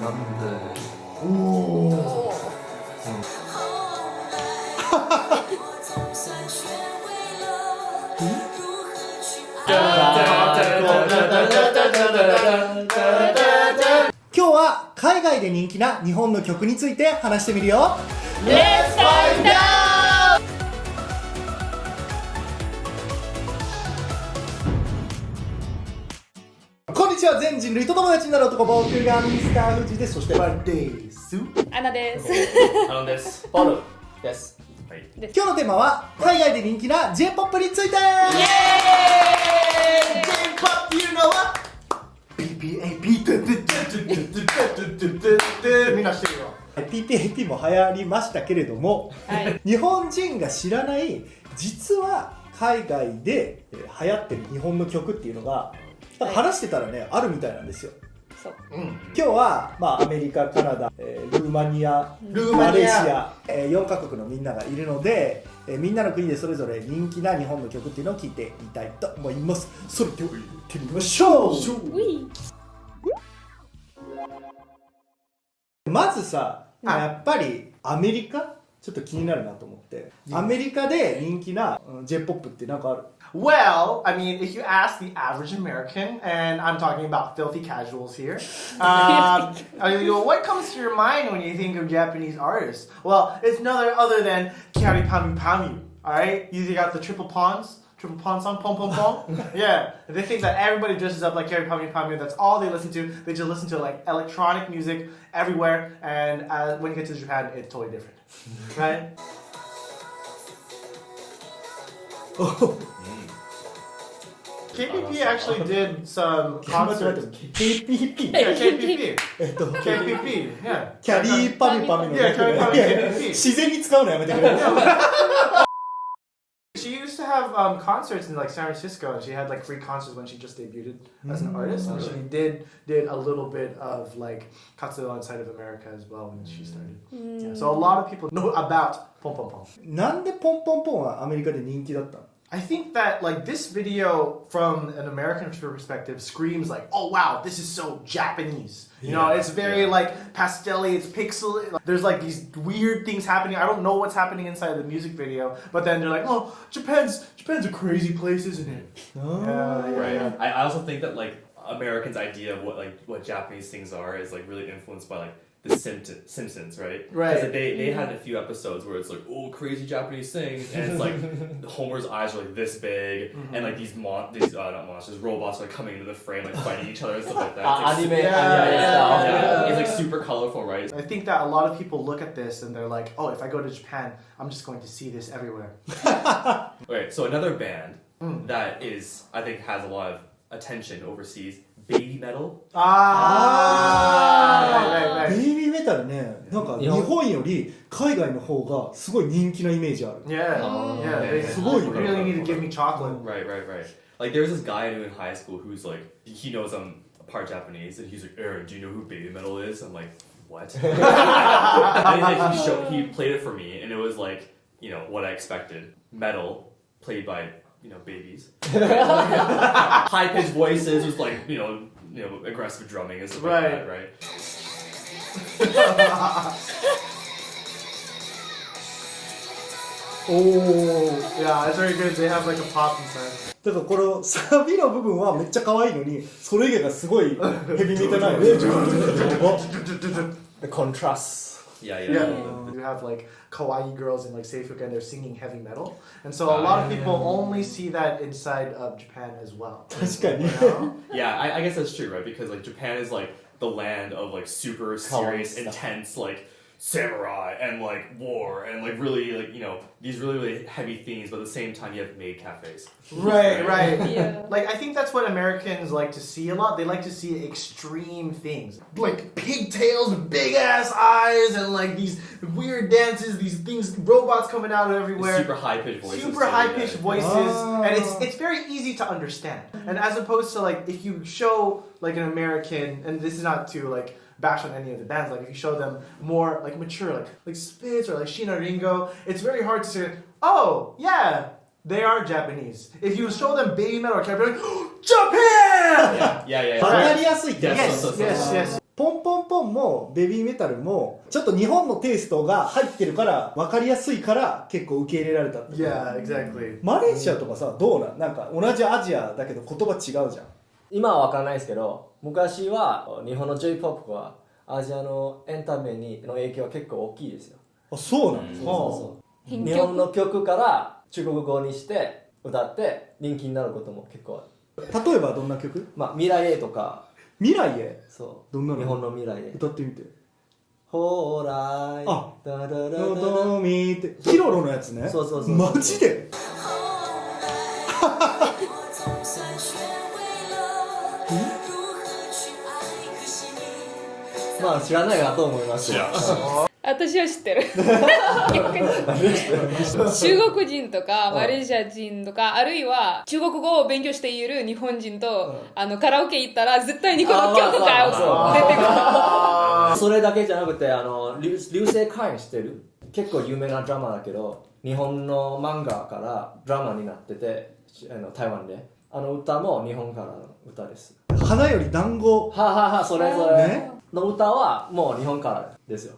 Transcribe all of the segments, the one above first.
なんでおお今日は海外で人気な日本の曲について話してみるよ。 Let's find out! こんにちは、全人類と友達になる男、僕がミスターフジです。そしてバルです。アナです。アロンです。ポルです。はい。今日のテーマは海外で人気な J-POP について。イエーイ J-POP you know what? PPAP みんな知ってるよ。PPAP も流行りましたけれども、はい、日本人が知らない実は海外で流行ってる日本の曲っていうのが話してたらね、あるみたいなんですよ。そう、今日は、アメリカ、カナダ、ルーマニア、マレーシア、4カ国のみんながいるので、みんなの国でそれぞれ人気な日本の曲っていうのを聞いてみたいと思います。それでは行ってみましょう。まずさ、やっぱりアメリカちょっと気になるなと思って、アメリカで人気な J-POP ってなんかある？ Well, I mean, if you ask the average American, and I'm talking about filthy casuals here, what comes to your mind when you think of Japanese artists? Well, it's none other than Kyari Pami Pami, alright? You got the triple pawn song, pom pom pom. Yeah, they think that everybody dresses up like Kyari Pami Pami. That's all they listen to. They just listen to like electronic music everywhere, and when you get to Japan, it's totally different, right? KPP actually did some concerts. KPP? Yeah, KPP. KPP, yeah. キャリーパミパミの Yeah, Kyari Pami KPP. 自然に使うのやめてくれ。She used to have concerts in like San Francisco, and she had like free concerts when she just debuted as an artist. And she did a little bit of like katsuo outside of America as well when she started. Yeah, so a lot of people know about Pom Pom Pom. なんでポンポンポンはアメリカで人気だったの？ I think that like this video from an American perspective screams like, oh wow, this is so Japanese. You know, it's very like pastel-y, it's pixel. There's like these weird things happening. I don't know what's happening inside the music video, but then they're like, oh, Japan's a crazy place, isn't it? Right. I also think that like Americans' idea of what Japanese things are is like really influenced by like the Simpsons, right? Right. Because they had a few episodes where it's like, oh, crazy Japanese things, and it's like Homer's eyes are like this big, and like these not monsters, robots are like coming into the frame, like fighting each other and stuff like that. It's like, Yeah. It's like super colorful, right? I think that a lot of people look at this and they're like, oh, if I go to Japan, I'm just going to see this everywhere. Okay, so another band that is, I think, has a lot of attention overseas, baby metal. Right. ベイビーメタルね、なんか日本より海外の方がすごい人気なイメージある。 Yeah. They really need to give me chocolate. Right. Like there was this guy I knew in high school who's like, he knows I'm part Japanese, and he's like, Aaron, do you know who baby metal is? I'm like, what? And then he played it for me, and it was like, you know, what I expected. Metal, played by, you know, babies. High-pitched voices with like, you know, aggressive drumming and stuff like that, right? Oh, yeah, it's very good. They have like a pop inside. だからこのサビの部分はめっちゃ可愛いのに、それ以外がすごいヘビメタないね。The contrast. Yeah. You have like kawaii girls in like Seifuku and they're singing heavy metal. And so a lot of people only see that inside of Japan as well. 確かに。 You know? Yeah, I guess that's true, right? Because like Japan is like the land of like super serious, intense like samurai and like war and like really like, you know, these really heavy themes, but at the same time you have maid cafes. Right. Yeah. Like I think that's what Americans like to see a lot. They like to see extreme things. Like pigtails and big ass eyes and like these weird dances, these things, robots coming out of everywhere. Super high-pitched voices. Super high-pitched voices. And it's very easy to understand. And as opposed to like if you show like an American, and this is not to like bash on any of the bands, like if you show them more like mature, like Spitz or like Shina Ringo, it's very hard to say, oh yeah, they are Japanese. If you show them baby metal or Japan, like, Japan! Yeah. わかりやすいってやつ。 Yes, yes, yes. ポンポンポンもベビーメタルもちょっと日本のテイストが入ってるから分かりやすいから結構受け入れられたって。 Yeah, exactly. マレーシアとかさどうなんか同じアジアだけど言葉違うじゃん。今は分からないですけど、昔は日本の J-POP はアジアのエンタメの影響は結構大きいですよ。あ、そうなんですか。そう日本の曲から中国語にして歌って人気になることも結構ある。例えばどんな曲？まあ未来へとか。未来へ。そうどんなの？日本の未来へ。歌ってみて。ほーらい。あ、ダダダダダどみってヒロロのやつね。そう。マジで？まあ知らないかなと思いますよ。私は知ってる。中国人とかマレーシア人とか、あるいは中国語を勉強している日本人と、カラオケ行ったら絶対にこの曲が出てくる。それだけじゃなくて流星花園知ってる？結構有名なドラマだけど日本の漫画からドラマになってて台湾で歌も日本からの歌です。花より団子。それぞれの歌はもう日本からですよ。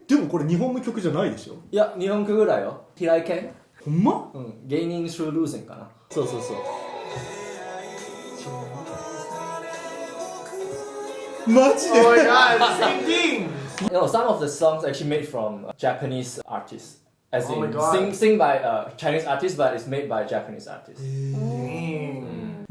でもこれ日本の曲じゃないでしょ。いや日本曲ぐらいよ。平井堅、ほんま？芸人シュールーゼンかな。そう。マジで？ Oh my god, same thing. Some of the songs actually made from Japanese artists. As Oh my in God. sing by Chinese artists, but it's made by Japanese artists.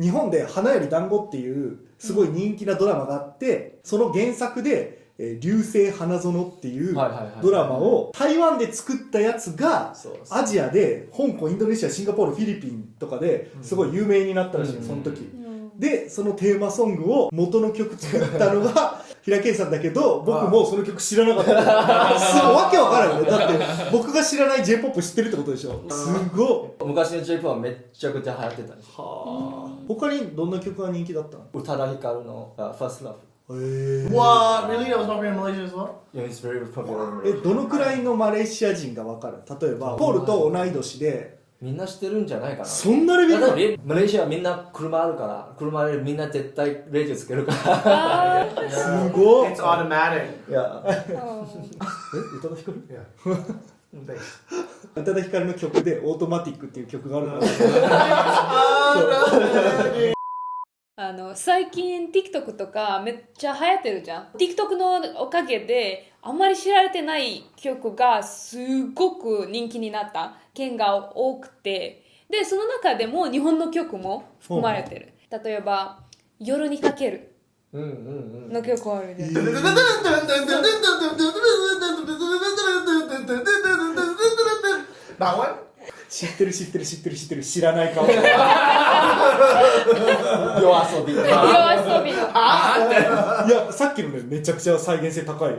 日本で花より団子っていうすごい人気なドラマがあって、その原作で流星花園っていうドラマを台湾で作ったやつがアジアで香港、インドネシア、シンガポール、フィリピンとかですごい有名になったらしいよ、その時。でそのテーマソングを元の曲作ったのが平健さんだけど、僕もその曲知らなかった。すごいわけわからんよね。だって僕が知らない J-POP 知ってるってことでしょ。すごい。昔の J-POP はめっちゃくちゃ流行ってたんです。他にどんな曲が人気だったの？宇多田ヒカルの First Love。What? Really? That was popular in Malaysia as well? Yeah, it's very popular in Malaysia. どのくらいのマレーシア人がわかる？例えばポールと同い年でみんな知ってるんじゃないかな。そんなレベルなの？マレーシアはみんな車あるから、車でみんな絶対レジつけるから。すごい。 It's automatic. いや。宇多田ヒカル？ Thanks. 宇多田ヒカルの曲でオートマティックっていう曲があるから。最近 TikTok とかめっちゃ流行ってるじゃん。 TikTok のおかげであんまり知られてない曲がすごく人気になった件が多くて、でその中でも日本の曲も含まれてる。例えば夜にかけるの曲あるじゃん。That one? 知ってる知らない顔。夜遊び。夜遊びの。いやさっきのねめちゃくちゃ再現性高いよ。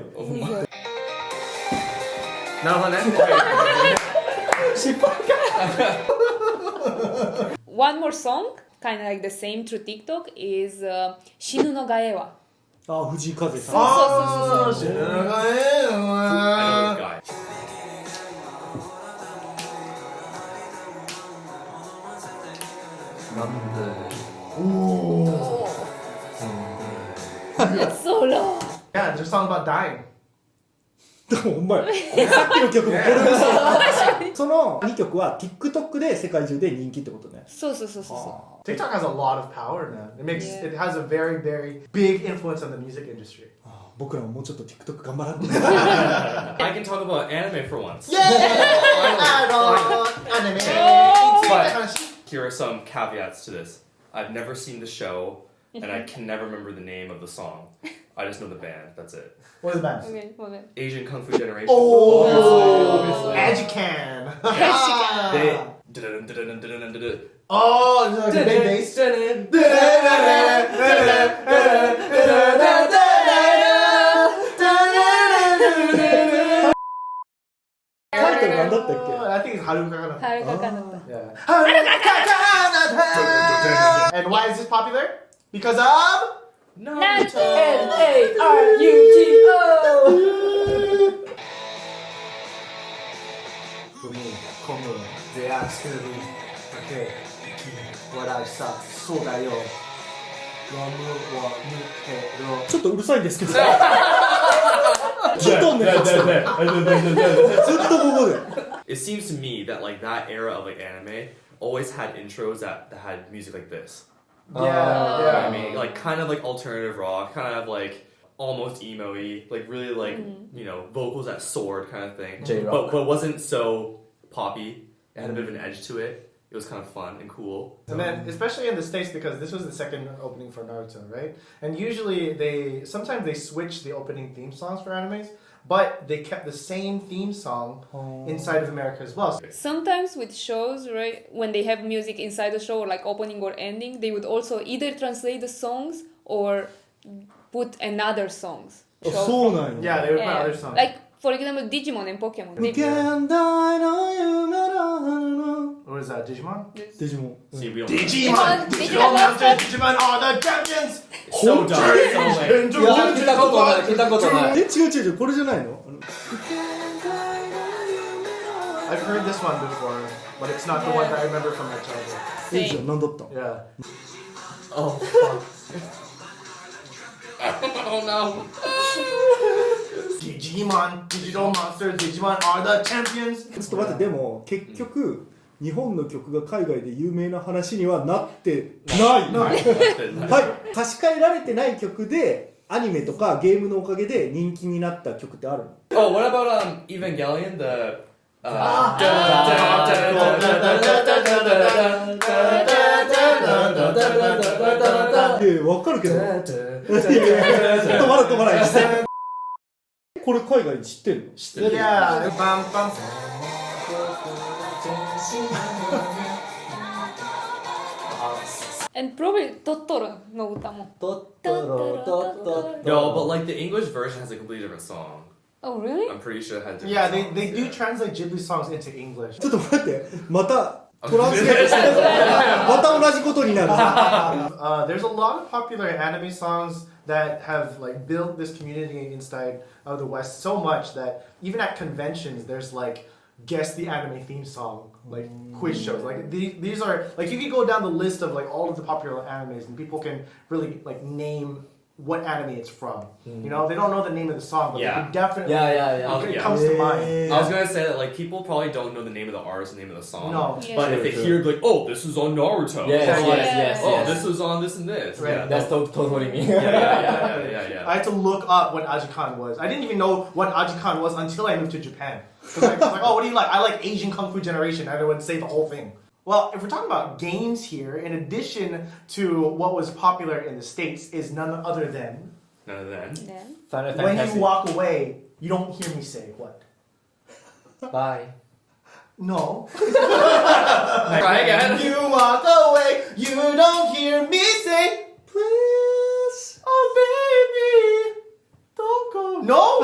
なるほどね。失敗か。One more song, kind of like the same through TikTok, is 死ぬのがえは。あ、藤井風さん。Oh, shit. I know this guy. そうだ。 Yeah, there's a song about dying. でもほんまや。さっきの曲もこれもそう。その2曲は TikTok で世界中で人気ってことね。そう。TikTok has a lot of power, man. It has a very, very big influence on the music industry. 僕らももうちょっと TikTok 頑張らんと。 I can talk about anime for once. But here are some caveats to this. I've never seen the show, and I can never remember the name of the song. I just know the band. That's it. What is the band? Okay, hold on. Asian Kung Fu Generation. Oh, Ajican. They. Oh, it's like a big bass. タイトルなんだったっけ？ I think it's Haruka Kanata. はるかかなった。 Yeah. And why is this popular? Because of Naruto. Naruto. 분이 como reaccion이 이렇게 뭐랄까 쏟아요. 너무 원해요. ちょっとうるさいんですけどずっとねずっとここで It seems to me that like that era of like anime always had intros that had music like this. Yeah, You know what I yeah. mean, like kind of like alternative rock, kind of like almost emo-y, like really like you know vocals that soared kind of thing. J-rock. But wasn't so poppy. It had a bit of an edge to it. It was kind of fun and cool. And then, especially in the States, because this was the second opening for Naruto, right? And usually sometimes they switch the opening theme songs for animes, but they kept the same theme song inside of America as well. Sometimes with shows, right, when they have music inside the show, like opening or ending, they would also either translate the songs or put another songs. あそうなんや Yeah, they would put other songs. Like, for example, Digimon and Pokemon. 無限大の夢の花の What is that, Digimon? デジモン See, we don't. Digimon! Digimon Monsters! Digimon are the champions! So dumb. So like, いや聞いたことない聞いたことないえ違う違うこれじゃないの I've heard this one before, but it's not the one that I remember from my childhood. えじゃあ何だったの Yeah. oh fuck. Oh no. Digimon, digital monsters, Digimon are the champions! ちょっと待ってでも結局日本の曲が海外で有名な話にはなってないはい差し替えられてない曲でアニメとかゲームのおかげで人気になった曲ってあるの Oh, what about Evangelion? Theいやいやわかるけど止まらないこれ海外に知ってるの Yeah, bam, bam. And probably Totoro no 歌も。トットロトット no, but like the English version has a completely different song. Oh, really? I'm pretty sure it had different Yeah, songs. they do translate Ghibli songs into English. ちょっと待ってまたトランスレートしてまた同じことになる There's a lot of popular anime songs that have like built this community inside of the West so much that even at conventions there's like guess the anime theme song like quiz shows like these are like you can go down the list of like all of the popular animes and people can really like name what anime it's from. You know, they don't know the name of the song, but Yeah. they can definitely Yeah. it Yeah. comes to mind. I was gonna say that like people probably don't know the name of the artist, the name of the song. No. Yeah. But if they hear like, oh, this is on Naruto. Yes, Or, like, yes, Oh, yes. this is on this and this. Right. Yeah. That's totally me Yeah. I had to look up what Ajikan was. I didn't even know what Ajikan was until I moved to Japan. 'Cause I was like, oh, what do you like? I like Asian Kung Fu Generation. I would say the whole thing. Well, if we're talking about games here, in addition to what was popular in the States, is none other than None of that. Then Final when Fantasy you walk away, you don't hear me say what? Bye No. Try again. When you walk away, you don't hear me say, please, oh baby, don't go. No,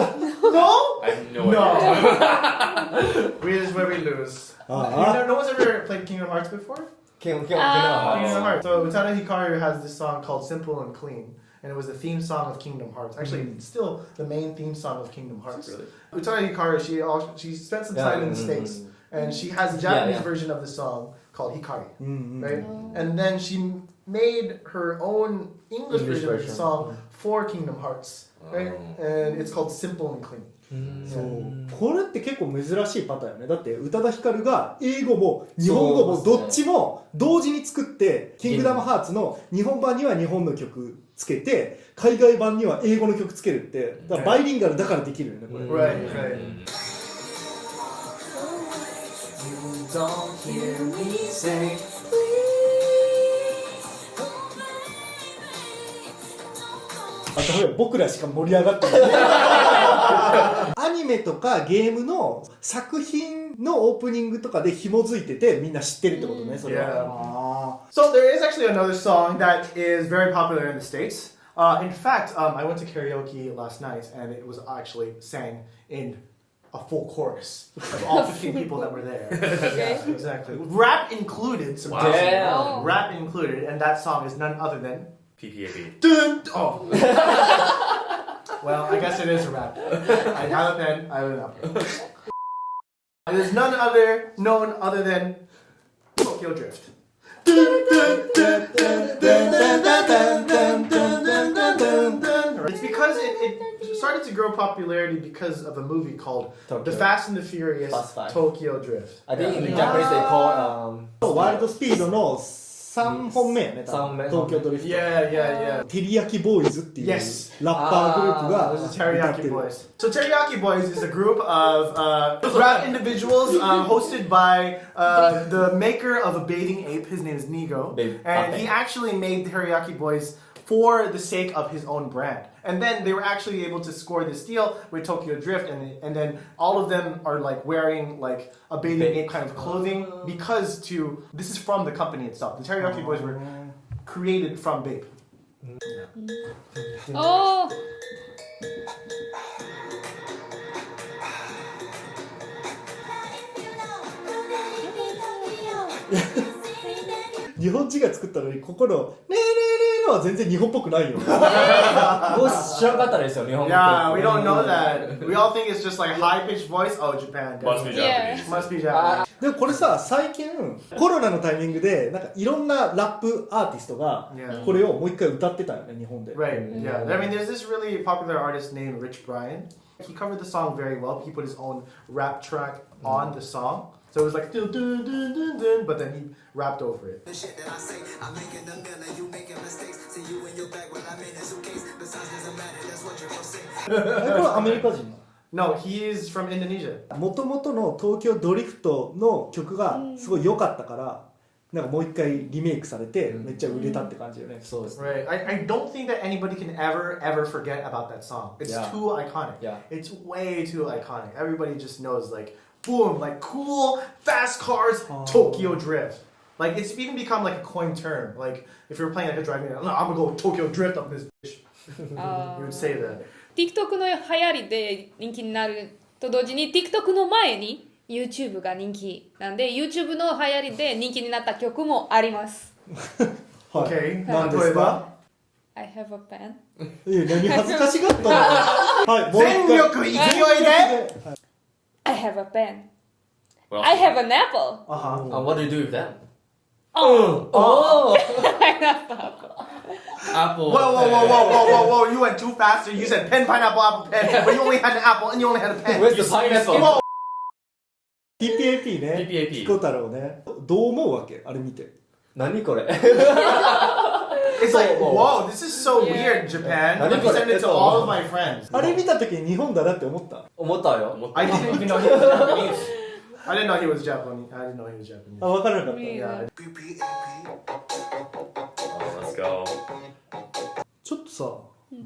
no, I have no idea. This is where we lose. Uh-huh. No one's ever played Kingdom Hearts before? Kingdom Hearts. So Utada Hikaru has this song called Simple and Clean. And it was the theme song of Kingdom Hearts. Actually, it's still the main theme song of Kingdom Hearts. Really? Utada Hikaru, she spent some time in the States. And she has a Japanese version of the song called Hikari. Right? And then she made her own English version of the song for Kingdom Hearts. Right? And it's called Simple and Clean. そうこれって結構珍しいパターンよねだって宇多田ヒカルが英語も日本語もどっちも同時に作ってキングダムハーツの日本版には日本の曲つけて海外版には英語の曲つけるってだからバイリンガルだからできるよねこれ Right, right. You don't hear me say あと例えば僕らしか盛り上がってないアニメとかゲームの作品のオープニングとかで紐づいててみんな知ってるってことねそれは So there is actually another song that is very popular in the States. In fact, I went to karaoke last night and it was actually sang in a full chorus of all 15 people that were there. Okay. Yeah, exactly. Rap included. Some Wow. Damn. Rap included, and that song is none other than... PPAP. Dun, oh. Well, I guess it is a rap. I have a pen, I have an apple. It is none other than Tokyo Drift. It's because it started to grow popularity because of a movie called Tokyo. The Fast and the Furious Fast Five. Tokyo Drift. I think in Japanese they call ワイルドスピードの3本目やね、三本目東京ドリフト。 Yeah, yeah, yeah. テリヤキボーイズっていう Yes. ラッパーグループが Those 歌 are って Teriyaki る。 Boys. So Teriyaki Boys is a group of rap individuals hosted by the maker of a bathing ape. His name is Nigo. And he actually made Teriyaki Boys for the sake of his own brand. And then they were actually able to score this deal with Tokyo Drift, and then all of them are like wearing like a bathing ape kind of clothing because this is from the company itself. The Teriyaki Boys were created from Bape. おー日本人が作ったのに、ここの「ねえねえねえ」のは全然日本っぽくないよ。僕知らなかったですよ、日本語。 Yeah, we don't know that. We all think it's just like a high-pitched voice. Oh, Japan. Must be Yeah. Japanese. Must be Japanese. でもこれさ、最近コロナのタイミングでなんかいろんなラップアーティストが Yeah. これをもう一回歌ってたよね、日本で。 Right, yeah. I mean, there's this really popular artist named Rich Brian. He covered the song very well. He put his own rap track on the song. So it was like, dun, dun, dun, dun, dun, but then he rapped over it. The shit that I say, I'm making a million, you making mistakes. See you in your bag, what I mean is who case. The size doesn't matter, that's what you're gonna say. これはアメリカ人 No, he is from Indonesia. もともとの東京ドリフトの曲がすごい良かったからなんかもう一回リメイクされてめっちゃ売れたって感じよね。そうですね。 Right. I don't think that anybody can ever forget about that song. It's Yeah. too iconic. Yeah. It's way too iconic. Everybody just knows, like, boom, like cool, fast cars, Tokyo Drift. Like, it's even become like a coin term. Like, if you're playing like a driving, no, I'm gonna go Tokyo Drift up this bitch. You would say that. TikTok の流行りで人気になると同時に TikTok の前に YouTube が人気なんで YouTube の流行りで人気になった曲もあります。はい。 Okay. 何ですか？ I have a pen. 何恥ずかしがったの？はい。もう一回。全力勢いで。I have a pen. What else? I have an apple. Uh-huh. What do you do with that? Oh, Oh! Apple. Whoa. You went too fast. You said pen, pineapple, apple, pen. But you only had an apple and you only had a pen. Where's the pineapple? Whoa. PPAP ね。 PPAP ピコ太郎ね。どう思うわけ？あれ見て。何これ It's like, whoa, this is so Yeah. weird, Japan. Let me send it to all of my friends. あれ見た時に日本だなって思った。思ったよ。 I didn't even know he was Japanese. I didn't know he was Japanese. I didn't know he was Japanese. あ、分からなかった。 Yeah. Oh, let's go. ちょっとさ、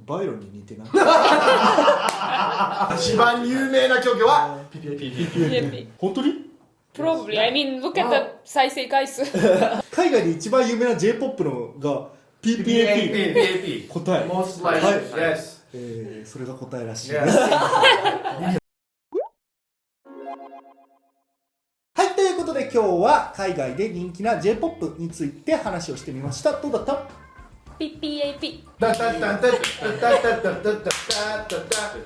バイロンに似てない。一番有名な曲は PPAP。本当に？ probably. I mean, look at the 再生回数。海外で一番有名な J-POP のが PPAP。 PPAP. 答え。 Most likely, はい。 yes. それが答えらしい。 Yes. はい、ということで今日は海外で人気な J-POP について話をしてみました。どうだった？ PPAP。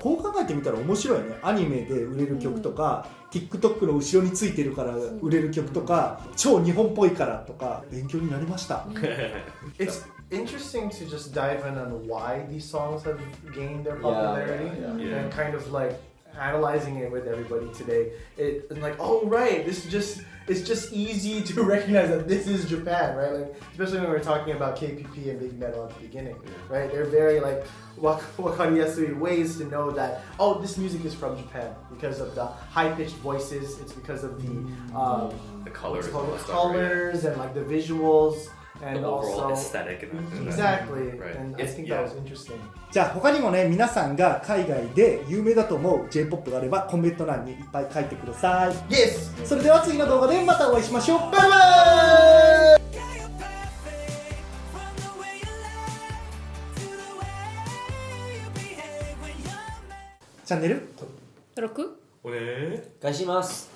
こう考えてみたら面白いね。アニメで売れる曲とか、TikTok の後ろについてるから売れる曲とか、超日本っぽいからとか勉強になりました。 It's interesting to just dive in on why these songs have gained their popularity Yeah. and kind of like analyzing it with everybody today. And like, oh right, it's just easy to recognize that this is Japan, right? Like, especially when we're talking about KPP and big metal at the beginning, right? They're very like wakariyasui ways to know that, oh, this music is from Japan because of the high-pitched voices. It's because of The colors. the and all that stuff, colors and like the visuals and The overall also aesthetic. And exactly. Right. And I It's- think yeah. that was interesting. じゃあ他にもね、皆さんが海外で有名だと思う J-POP があればコメント欄にいっぱい書いてください。 Yes. それでは次の動画でまたお会いしましょう。バイバイ。チャンネル登録おねー。返します。